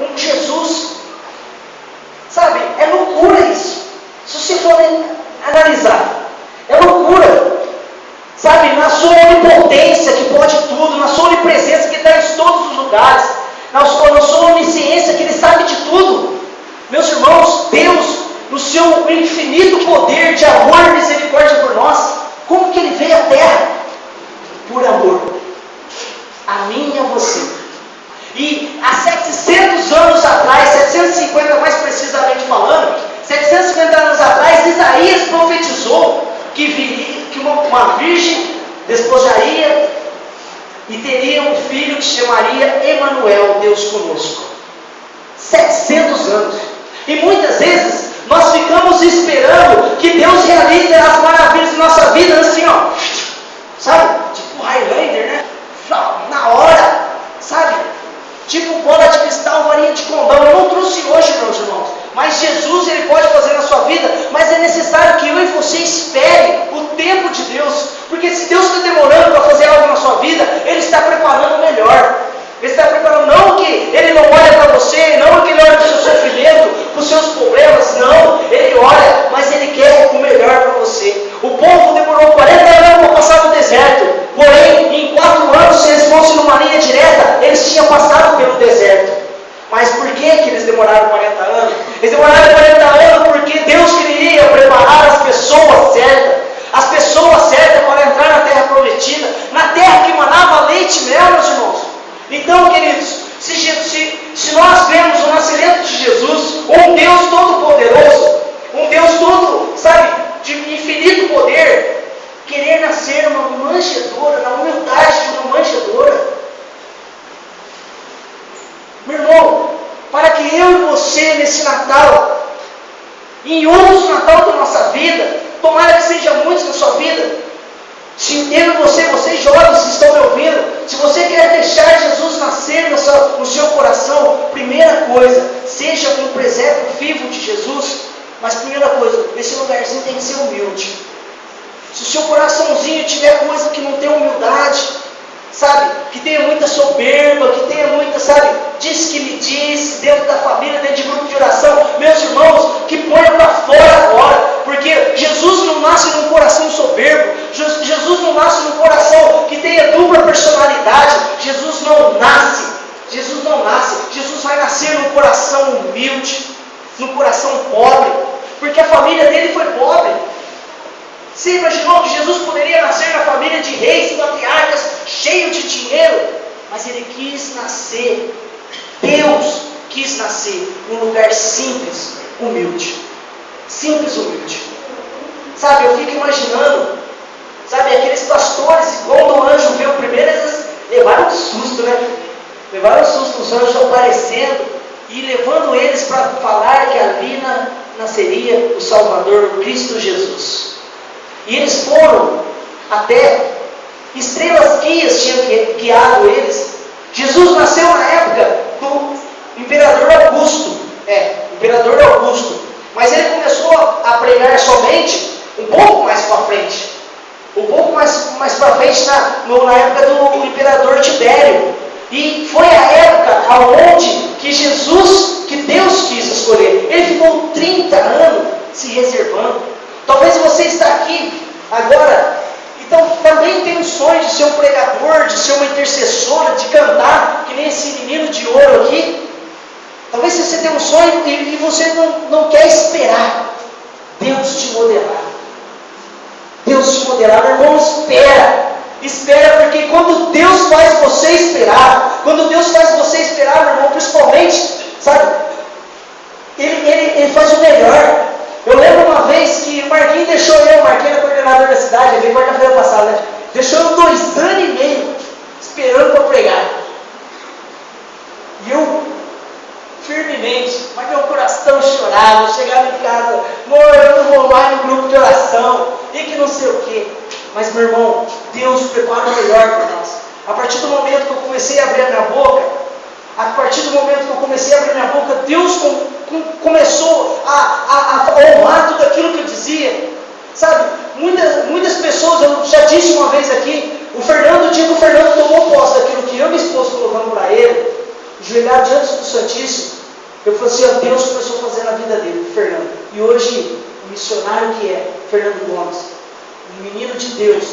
um Jesus. Sabe, é loucura isso. Se você for analisar, é loucura. Sabe, na sua onipotência que pode tudo, na sua onipresença que está em todos os lugares, na sua onisciência que Ele sabe de tudo. Meus irmãos, Deus, no seu infinito poder de amor e misericórdia por nós, como que Ele veio à Terra? Por amor. A mim e a você. E há 700 anos atrás, 750 mais precisamente falando, 750 anos atrás, Isaías profetizou que uma virgem despojaria e teria um filho que chamaria Emanuel, Deus conosco. 700 anos. E muitas vezes nós ficamos esperando que Deus realize as maravilhas da nossa vida assim, ó, sabe? Tipo Highlander, né? Na hora, sabe? Tipo bola de cristal, varinha de condão. Eu não trouxe hoje, meus irmãos, mas Jesus, Ele pode fazer na sua vida, mas é necessário que eu e você espere o tempo de Deus, porque se Deus está demorando para fazer algo na sua vida, Ele está preparando o melhor. Ele está preparando, não que Ele não olha para você, não que Ele olha para o seu sofrimento, para os seus problemas, não, Ele olha, mas Ele quer o melhor para você. O povo demorou 40 anos para passar no deserto, porém, em 4 anos, se eles fossem numa linha direta, eles tinham passado pelo deserto. Mas por que eles demoraram 40 anos? Eles demoraram 40 anos porque Deus queria preparar as pessoas certas para entrar na terra prometida, na terra que manava leite e mel, meus irmãos. Então, queridos, se nós vemos o nascimento de Jesus, um Deus todo-poderoso, um Deus todo, sabe, de infinito poder, querer nascer uma manjedoura, na humildade de uma manjedoura. Meu irmão, para que eu e você nesse Natal, em outros Natal da nossa vida, tomara que seja muitos na sua vida, se eu e vocês jovens que estão me ouvindo, se você quer deixar Jesus nascer no seu coração, primeira coisa, seja um presépio vivo de Jesus, mas primeira coisa, esse lugarzinho tem que ser humilde. Se o seu coraçãozinho tiver coisa que não tem humildade, sabe, que tenha muita soberba, que tenha muita, sabe, diz que me diz, dentro da família, dentro de grupo de oração, meus irmãos, que ponha para fora agora, porque Jesus não nasce num coração soberbo, Jesus não nasce num coração que tenha dupla personalidade, Jesus não nasce, Jesus vai nascer num coração humilde, num coração pobre, porque a família dele foi pobre. Você imaginou que Jesus poderia nascer na família de reis, patriarcas, cheio de dinheiro? Mas Ele quis nascer, Deus quis nascer num lugar simples, humilde. Simples, humilde. Sabe, eu fico imaginando, sabe, aqueles pastores, quando o anjo veio primeiro, eles levaram um susto, né? Levaram um susto, os anjos aparecendo e levando eles para falar que ali nasceria o Salvador, o Cristo Jesus. E eles foram até, estrelas guias tinham guiado eles. Jesus nasceu na época do Imperador Augusto. Imperador Augusto. Mas ele começou a pregar somente um pouco mais para frente. Um pouco mais para frente, na época do Imperador Tibério. E foi a época aonde que Deus quis escolher. Ele ficou 30 anos se reservando. Talvez você está aqui agora, então também tem um sonho de ser um pregador, de ser uma intercessora, de cantar, que nem esse menino de ouro aqui. Talvez você tenha um sonho e você não quer esperar Deus te modelar. Deus te modelar, meu irmão, espera, porque quando Deus faz você esperar, meu irmão, principalmente, sabe, Ele faz o melhor. Eu lembro uma vez que o Marquinhos deixou o Marquinhos era coordenador da cidade, ele veio quarta-feira passada, né? Deixou eu 2 anos e meio esperando para pregar. E eu, firmemente, mas meu coração chorava, eu chegava em casa, amor, eu não vou mais no grupo de oração, e que não sei o quê. Mas, meu irmão, Deus prepara o melhor para nós. A partir do momento que eu comecei a abrir a minha boca, Deus começou a honrar tudo aquilo que eu dizia. Sabe, muitas pessoas, eu já disse uma vez aqui, o dia que o Fernando tomou posse daquilo que eu e minha esposa colocamos para ele, ajoelhado diante do Santíssimo, eu falei assim, ó, Deus começou a fazer na vida dele, Fernando. E hoje, o missionário que é Fernando Gomes, um menino de Deus,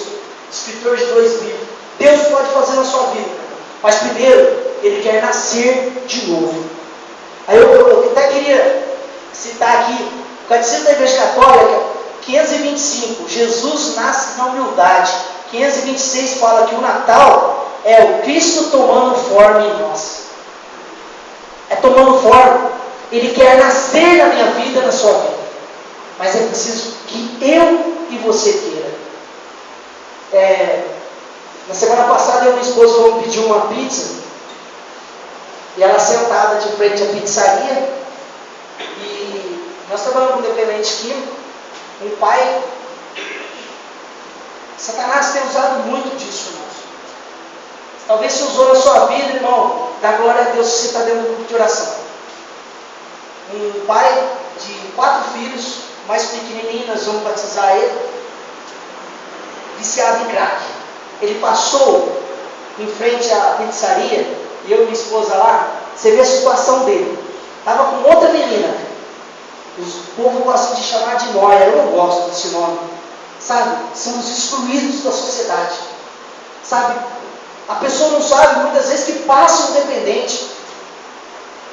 escritor de 2 livros, Deus pode fazer na sua vida, mas primeiro, Ele quer nascer de novo. Aí eu até queria citar aqui, o Catecismo da Igreja Católica, 525, Jesus nasce na humildade. 526 fala que o Natal é o Cristo tomando forma em nós. É tomando forma. Ele quer nascer na minha vida, na sua vida. Mas é preciso que eu e você queira. Na semana passada eu e minha esposa fomos pedir uma pizza. E ela sentada de frente à pizzaria. E nós trabalhamos com um dependente químico. Um pai. Satanás tem usado muito disso, irmãos. Talvez se usou na sua vida, irmão, dá glória a Deus se você está dentro do grupo de oração. Um pai de 4 filhos, mais pequenininho, nós vamos batizar ele, viciado em crack. Ele passou em frente à pizzaria, eu e minha esposa lá, você vê a situação dele. Estava com outra menina. O povo gosta de chamar de nóia, eu não gosto desse nome. Sabe? São os excluídos da sociedade. Sabe? A pessoa não sabe muitas vezes que passa um dependente.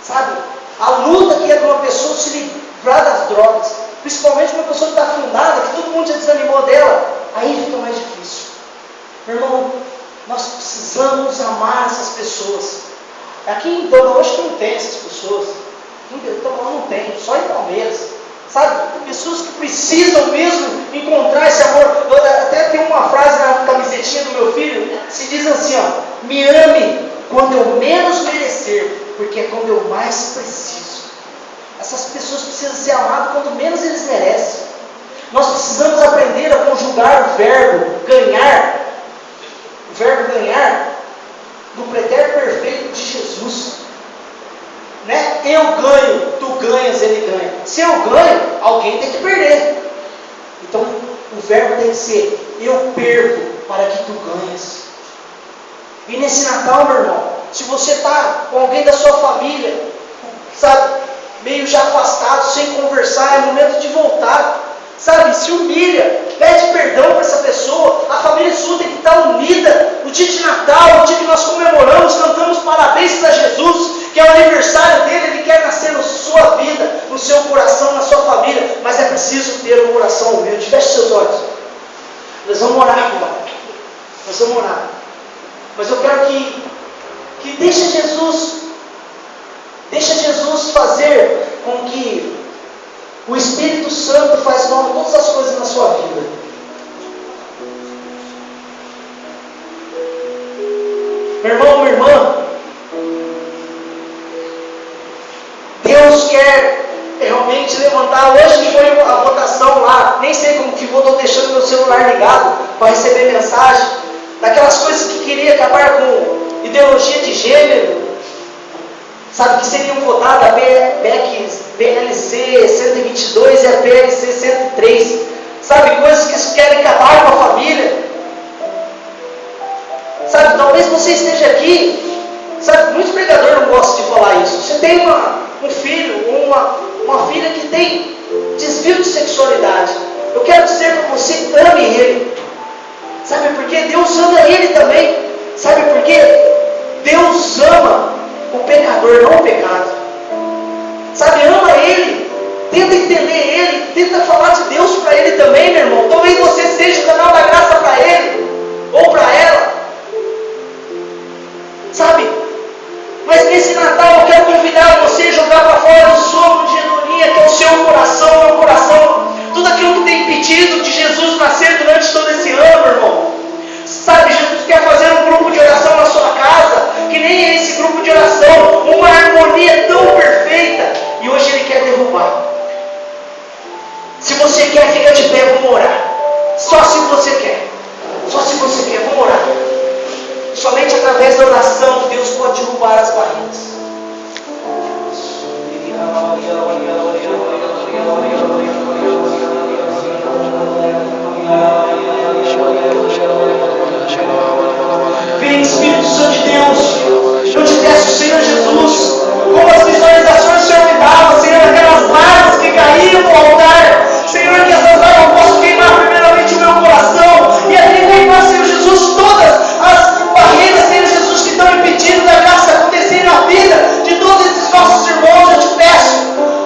Sabe? A luta que é de uma pessoa se livrar das drogas, principalmente uma pessoa que está afundada, que todo mundo já desanimou dela, aí fica mais difícil. Meu irmão, nós precisamos amar essas pessoas. Aqui em Itambé, hoje não tem essas pessoas. Aqui em Itambé não tem, só em Palmeiras. Sabe? Pessoas que precisam mesmo encontrar esse amor. Eu até tem uma frase na camisetinha do meu filho, se diz assim, ó: me ame quando eu menos merecer, porque é quando eu mais preciso. Essas pessoas precisam ser amadas quando menos eles merecem. Nós precisamos aprender a conjugar o verbo ganhar. O verbo ganhar do pretérito perfeito de Jesus. Né? Eu ganho, tu ganhas, ele ganha. Se eu ganho, alguém tem que perder. Então, o verbo tem que ser: eu perco para que tu ganhes. E nesse Natal, meu irmão, se você está com alguém da sua família, sabe, meio já afastado, sem conversar, é momento de voltar. Sabe, se humilha, pede perdão para essa pessoa. A família sua tem que estar unida. O dia de Natal, o dia que nós comemoramos, cantamos parabéns para Jesus, que é o aniversário dele. Ele quer nascer na sua vida, no seu coração, na sua família. Mas é preciso ter um coração humilde. Feche seus olhos. Nós vamos orar agora. Nós vamos orar. Mas eu quero que deixe Jesus fazer com que o Espírito Santo faz nova todas as coisas na sua vida. Meu irmão, minha irmã, Deus quer realmente levantar. Hoje foi a votação lá, nem sei como ficou, estou deixando meu celular ligado para receber mensagem, daquelas coisas que queria acabar com ideologia de gênero. Sabe que seriam votadas a PLC 122 e a PLC 103. Sabe, coisas que querem acabar com a família. Sabe, talvez você esteja aqui. Sabe, muitos pregadores não gostam de falar isso. Você tem um filho ou uma filha que tem desvio de sexualidade. Eu quero dizer para você: ame ele. Sabe por quê? Deus ama ele também. Sabe por quê? Deus ama o pecador, não o pecado. Sabe, ama ele, tenta entender ele, tenta falar de Deus para ele também, meu irmão. Talvez você seja o canal da graça para ele, ou para ela. Sabe? Mas nesse Natal eu quero convidar você a jogar para fora o sopro de hedonia, que é o seu coração, meu coração. Tudo aquilo que tem impedido de Jesus nascer durante todo esse ano, irmão. Sabe, Jesus quer fazer um grupo de oração na sua casa, que nem esse grupo de oração, uma harmonia tão perfeita, e hoje Ele quer derrubar. Se você quer, fica de pé, vamos orar. Só se você quer. Só se você quer, vamos orar. Somente através da oração Deus pode derrubar as barreiras. Vem, Espírito Santo de Deus, eu te peço, Senhor Jesus, nossos irmãos, eu te peço,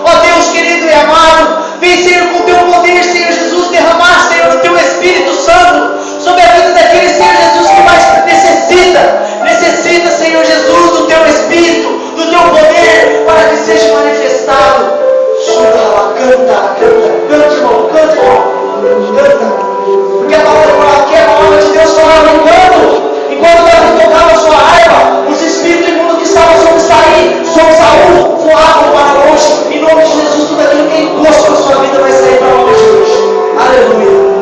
ó Deus querido e amado, vem, Senhor, com o teu poder, Senhor Jesus, derramar, Senhor, o teu Espírito Santo sobre a vida daquele, Senhor Jesus, que mais necessita, Senhor Jesus, do teu Espírito, do teu poder, para que seja manifestado. Canta, irmão, canta. Porque a palavra de Deus falava enquanto Davi tocava a sua harpa, os espíritos imundos que estavam sobre Saul voavam para longe. Em nome de Jesus, tudo aquilo que é imposto na sua vida vai sair para longe hoje. Aleluia.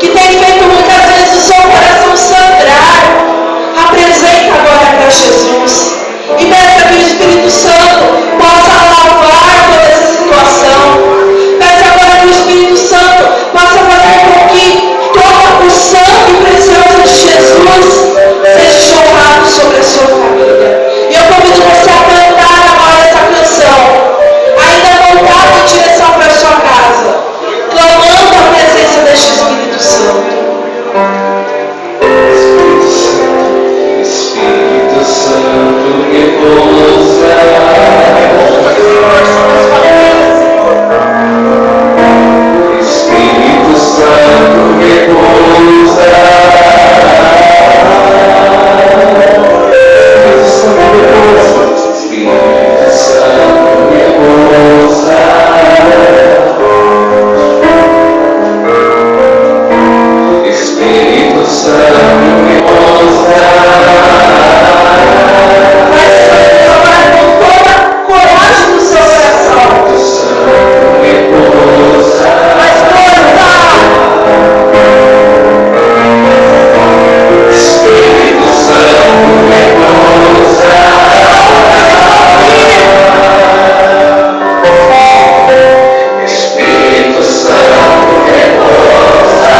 que tem feito muitas vezes o seu coração sangrar, apresenta agora para Jesus. E peça que o Espírito Santo possa lavar toda essa situação. Peça agora que o Espírito Santo possa fazer com que todo o sangue precioso de Jesus seja jorrado sobre a sua família. E eu convido você a cantar agora essa canção, ainda voltada em direção para a sua casa, clamando a presença deste Espírito Santo. Espírito Santo, repousa. Espírito Santo, repousa. Espírito Santo, repousa. Espírito Santo, repousa. Mas com toda a coragem do seu coração. Mas Espírito Santo, repousa. Espírito Santo, repousa.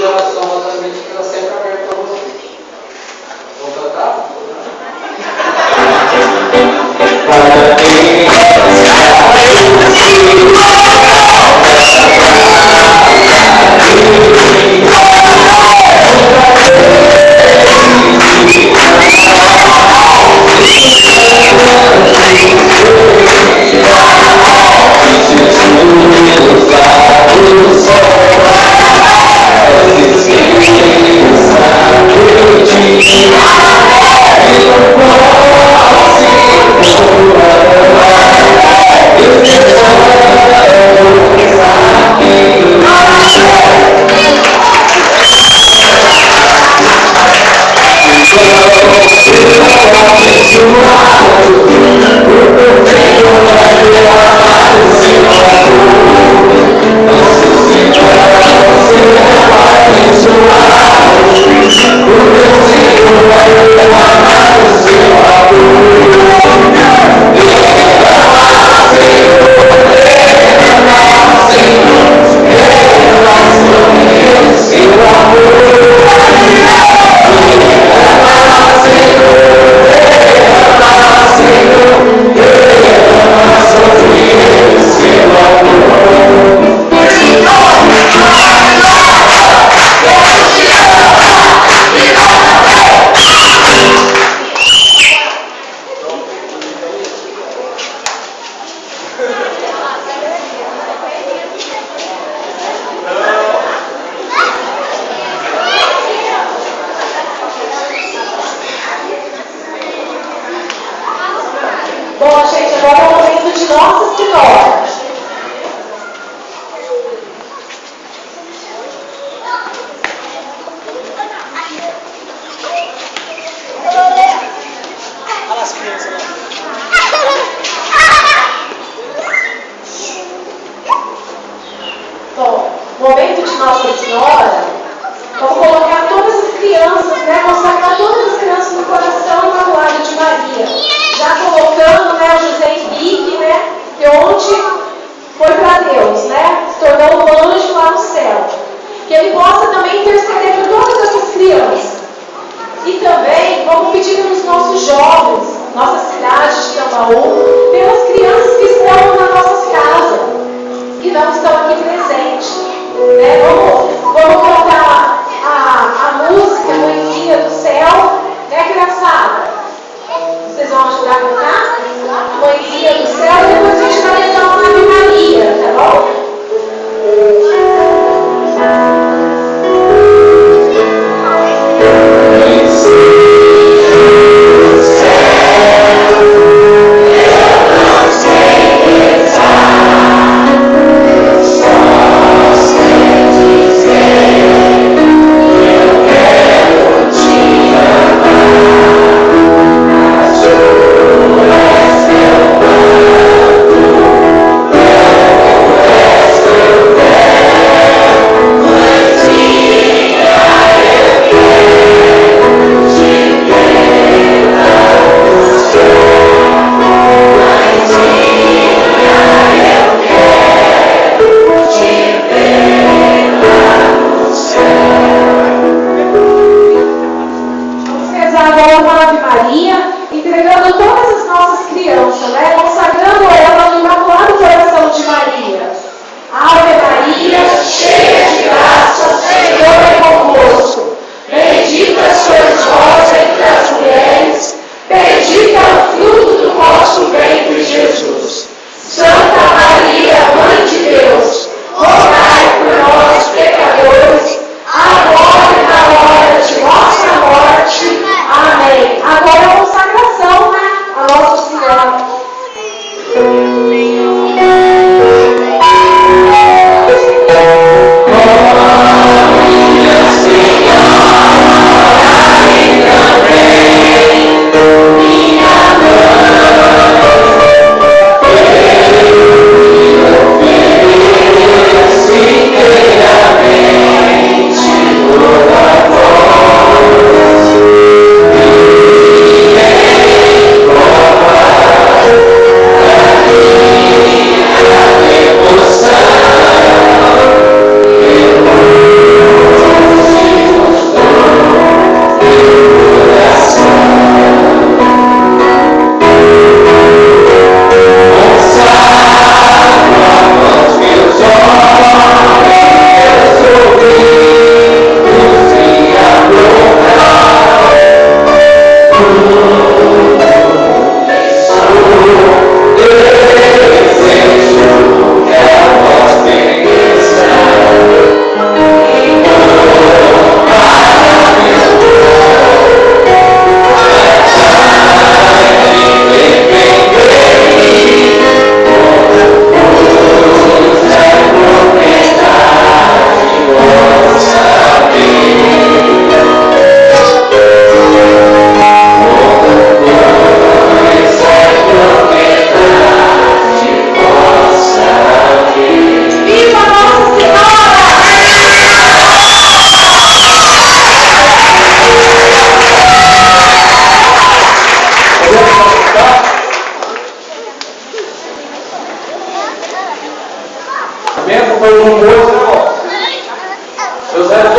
oração exatamente que está sempre aberto para você. Vamos cantar? Bom, gente, agora é o momento de Nossa Senhora. Olha as crianças lá. Bom, momento de Nossa Senhora, vamos colocar todas as crianças, né? Consagrar todas as crianças no coração imaculado de Maria. Já colocando, né, José Henrique, né? Que ontem foi para Deus, né? Se tornou um anjo lá no céu. Que ele possa também interceder por todas essas crianças. E também vamos pedir pelos nossos jovens, nossa cidade de Tambaú, pelas crianças que estão nas nossas casas, que não estão aqui presentes. Né? Vamos cantar a música Mãezinha do Céu, né, criançada? Vocês vão ajudar a cantar? Mãezinha do Céu, e depois a gente vai rezar uma Ave Maria, tá bom?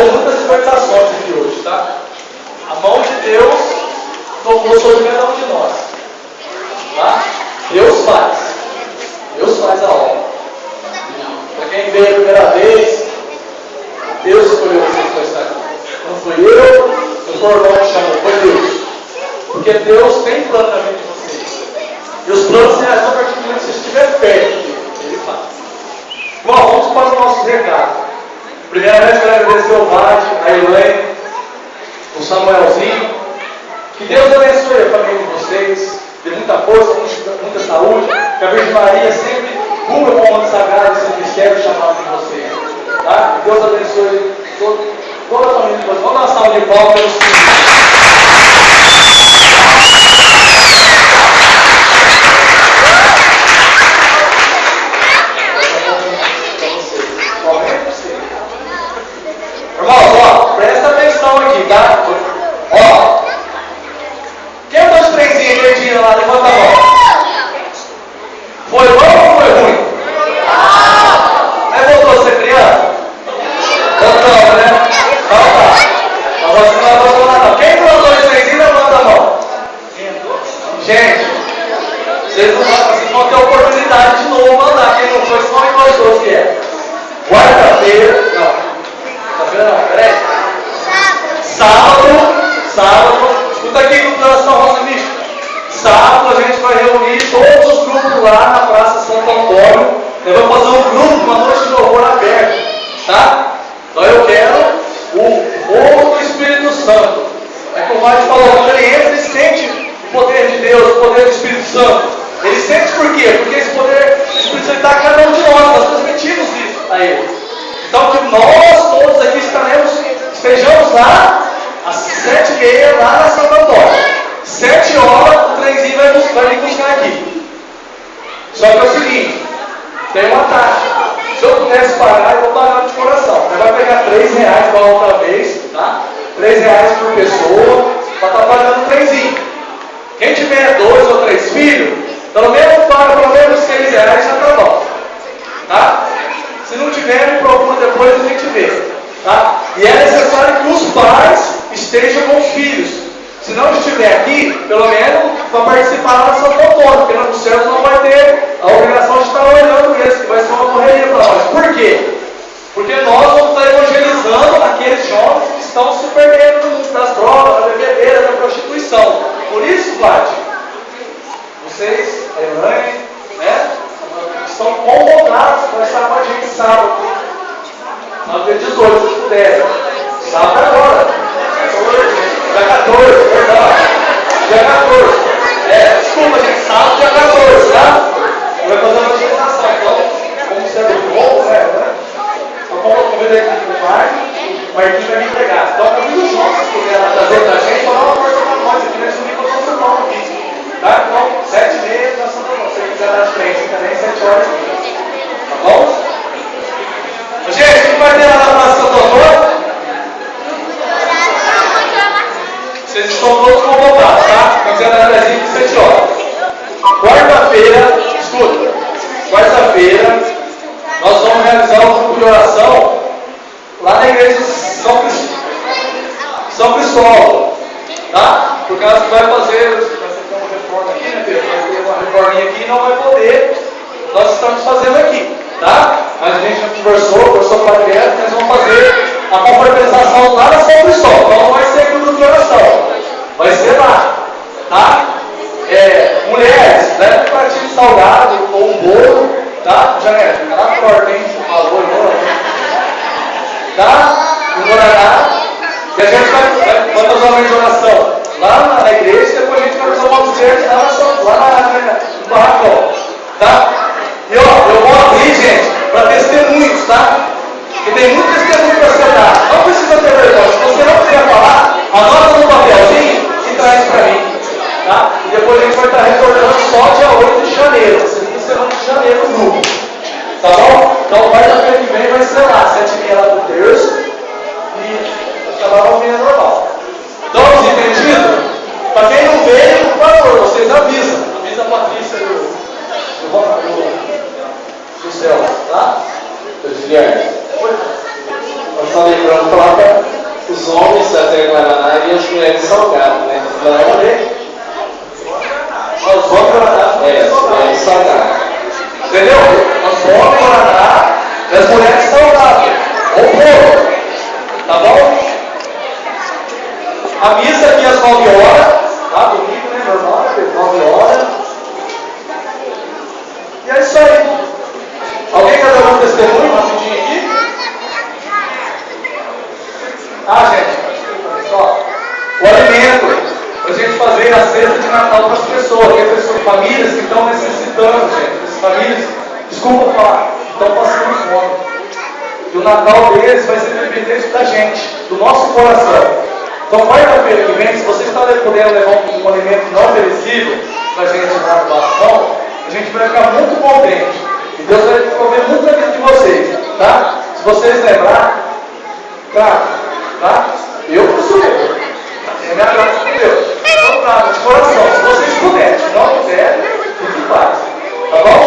com muitas libertações aqui hoje, tá? A mão de Deus tocou sobre cada um de nós. Tá? Deus faz a obra. Para quem veio a primeira vez, Deus escolheu vocês para estar aqui. Não fui eu, não foi o irmão que chamou, foi Deus. Porque Deus tem plano na vida de vocês. E os planos se realizam a partir do momento que você estiver perto dele. Ele faz. Bom, vamos para o nosso recado. Primeiramente, eu quero agradecer ao Vade, a Elaine, o Samuelzinho. Que Deus abençoe a família de vocês. Dê muita força, muita saúde. Que a Virgem Maria sempre cubra com o manto sagrado esse mistério chamado de vocês. Tá? Que Deus abençoe toda a família de vocês. Vamos dar uma salva de palmas pelos filhos. Irmãos, ó, presta atenção aqui, tá? Ó, quem é os trenzinhos verdinhos lá? Levanta a mão. Foi bom ou foi ruim? Mas voltou a ser criança? Voltou, né? Então tá. A você não abandonou não. Quem plantou esse trenzinho, levanta a mão. Gente, vocês vão ter oportunidade de novo mandar. Quem não foi, só encostou que é. Quarta-feira, não. Não, peraí. Sábado, escuta aqui, grupo da Nação Rosa Mística. Sábado a gente vai reunir todos os grupos lá na Praça Santo Antônio. Nós vamos fazer um grupo, uma noite de louvor aberta, tá? Então eu quero o fogo do Espírito Santo. É como o Mário falou, quando ele entra, ele sente o poder de Deus, o poder do Espírito Santo. Ele sente por quê? Porque esse poder do Espírito Santo está a cada um de nós transmitimos isso a ele. Então, que nós todos aqui estejamos lá às 7h30 lá na Santo Antônio. 7 horas o trenzinho vai vir buscar aqui. Só que é o seguinte, tem uma taxa. Se eu pudesse pagar, eu vou pagar de coração. Você vai pegar R$3 igual a outra vez, tá? R$3 por pessoa, para estar pagando o trenzinho. Quem tiver 2 ou 3 filhos, pelo menos paga pelo menos R$6, já tá bom. Tá? Se não tiver, me procura depois a gente vê. Tá? E é necessário que os pais estejam com os filhos. Se não estiver aqui, pelo menos vai participar lá na Santo Antônio, porque no céu não vai ter a obrigação de estar olhando eles, que vai ser uma correria para nós. Por quê? Porque nós vamos estar evangelizando aqueles jovens que estão se perdendo no mundo das drogas, da bebedeira, da prostituição. Por isso, Vlad, vocês, a Elaine, né? Estão convocados para estar com a gente sábado. Sábado dia 18, se puder. Sábado agora. Dia 14, perdão. Dia 14. Desculpa, gente. Sábado, dia 14, tá? Vai fazer uma apresentação. Então, como você é do bom, né? Então, como eu convidei aqui no o Marquinhos vai me entregar. Então, eu vi os jovens que puderam trazer pra gente, falar uma coisa pra nós aqui, nesse domingo eu estou no aqui. Tá? Então, 7h30 nós estamos com você. Se quiser dar de frente também, 7 horas. Tá bom? Gente, o que vai ter lá na Praça Santo Antônio? Vocês estão todos convocados, tá? Então, quiser dar de 7 horas. Quarta-feira, escuta. Quarta-feira, nós vamos realizar um grupo de oração lá na igreja de São Cristóvão. Tá? Por causa que vai fazer uma reforma aqui, né, Pedro? Vai ter uma reforminha aqui e não vai poder. Nós estamos fazendo aqui, tá? Mas a gente já conversou com a Adriana, nós vamos fazer a confraternização lá na São Cristóvão. Então não vai ser aqui no de oração, vai ser lá, tá? Mulheres, leva um pratinho de salgado ou um bolo, tá? Janete, fica lá forte, hein? Por favor, tá? Um guaraná. E a gente vai fazer uma de oração lá na igreja e depois a gente vai fazer uma observação lá no barracão, tá? E ó, eu vou abrir, gente, para testemunhos, tá? Porque tem muito testemunho para você dar. Não precisa ter vergonha. Se você não quiser falar, anota no papelzinho e traz para mim, tá? E depois a gente vai estar retornando só dia 8 de janeiro. Vocês vão ser 8 de janeiro no grupo. Tá bom? Então, quarta-feira que vem vai ser lá, 7h30 lá do terço. E acabar o meio normal. Todos entendidos? Para quem não veio, por favor, vocês avisam. Avisa a Patrícia do céu, tá? Guilherme. só lembrando, falar para os homens até Guaraná e as mulheres salgado, né? Não, né? Nós vamos Guaraná, as mulheres salgado. Entendeu? Nós vamos Guaraná e as mulheres salgado. Ou bolo. Tá bom? A missa aqui às 9 horas. Tá? Domingo, né? Normal, 9 horas. E é isso aí. Alguém quer dar um testemunho rapidinho aqui? Gente, só. O alimento, para a gente fazer a cesta de Natal para as pessoas. Tem pessoas, famílias que estão necessitando, gente. As famílias, desculpa falar, estão passando fome. E o Natal deles vai ser dependente da gente, do nosso coração. Então, quarta-feira que vem, se você está podendo levar um alimento não perecível para a gente lá no bastão, a gente vai ficar muito contente. E Deus vai prover muito na vida de vocês, tá? Se vocês lembrarem, tá? Eu preciso eu. É minha graça com Deus. Então, tá, de coração. Se vocês puderem, se não puderem, fique em paz. Tá bom?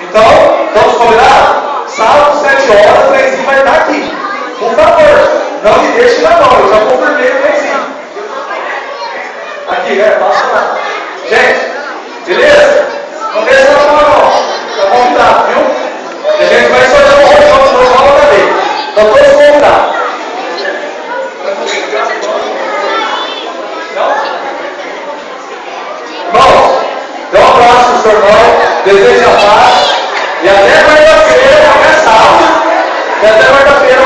Então, vamos combinar? Sábado, 7 horas, o trenzinho vai estar aqui. Por favor, não me deixe na mão. Eu já confirmei o trenzinho. Aqui, passa lá. Gente, beleza? Não deixa na mão, não. Tá convidado, viu? E a gente vai sortear um roxão de novo outra vez. Então, todos convidados. Irmãos, dê um abraço pro seu irmão, desejo a paz e até quarta-feira, até sábado. E até quarta-feira,